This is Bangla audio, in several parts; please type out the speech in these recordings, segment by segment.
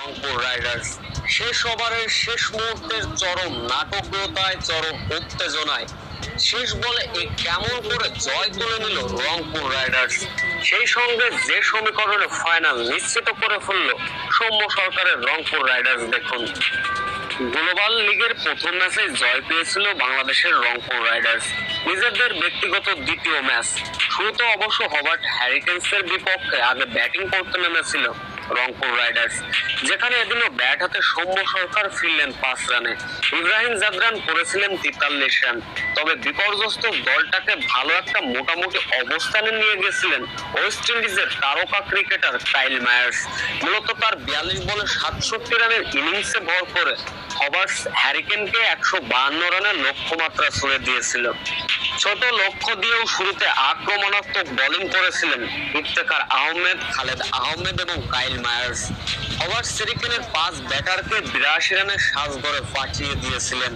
রংপুর রাইডার্স শেষ ওভারের শেষ মুহূর্তের চরম নাটকীয়তায়, চরম উত্তেজনায় শেষ বলে কেমন করে জয় তুলে নিল রংপুর রাইডার্স। সেই সঙ্গে যে সমীকরণে ফাইনাল নিশ্চিত করে ফেলল সৌম্য সরকারের রংপুর রাইডার্স। দেখুন, গ্লোবাল লিগের প্রথম ম্যাচে জয় পেয়েছিল বাংলাদেশের রংপুর রাইডার্স। নিজেদের ব্যক্তিগত দ্বিতীয় ম্যাচ শুরুতে অবশ্য হবার্ট হ্যারিকেন্সের বিপক্ষে আগে ব্যাটিং করতে নেমেছিল রংপুর রাইডার্স, যেখানে এদিনও ব্যাট হাতে সৌম্য সরকার ফিরলেন 5 রানে। ইব্রাহিম জাদরান করেছিলেন 43 রান। তবে বিপর্যস্ত দলটাকে ভালো একটা মোটামুটি অবস্থানে নিয়ে গেছিলেন ওয়েস্ট ইন্ডিজের তারকা ক্রিকেটার কাইল মায়ার্স। মূলত তার 42 বলে 67 রানের ইনিংসে ভর করে হবার্টস হ্যারিকেনকে 152 রানের লক্ষ্যমাত্রা ছুঁড়ে দিয়েছিল। ছোট লক্ষ্য দিয়েও শুরুতে আক্রমণাত্মক বোলিং করেছিলেন ইফতেখার আহমেদ, খালেদ আহমেদ এবং কাইল মায়ার্স। হবার্টস হ্যারিকেনের 5 ব্যাটারকে 82 রানের সাজঘরে পাঠিয়ে দিয়েছিলেন,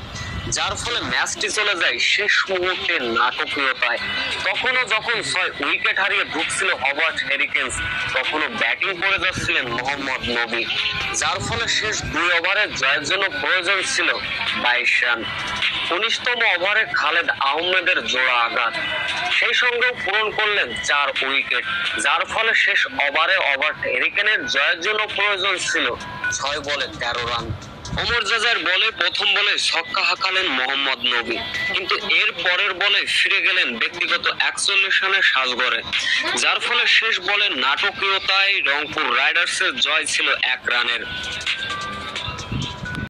যার ফলে ম্যাচটি চলে যায় শেষ মুহূর্তের নাটকীয়তায়। তখনও যখন 6 উইকেট হারিয়ে ঢুকছিল হবার্ট হ্যারিকেন্স, তখনও ব্যাটিং করে যাচ্ছিলেন মোহাম্মদ নবী, যার ফলে শেষ 2 ওভারে জয়ের জন্য প্রয়োজন ছিল 22 রান। 19তম ওভারে খালেদ আহমেদের জোড়া আঘাত সেই সঙ্গেও পূরণ করলেন 4 উইকেট, যার ফলে শেষ ওভারে হবার্ট হ্যারিকেনের জয়ের জন্য প্রয়োজন ছিল 6 বলে 13 রান। ওমর জাজার বলে প্রথম বলে ছক্কা হাঁকালেন মোহাম্মদ নবী, কিন্তু এর পরের বলে ফিরে গেলেন ব্যক্তিগত 41 রানের সাজঘরে, যার ফলে শেষ বলে নাটকীয়তায় রংপুর রাইডার্সের জয় ছিল 1 রানের।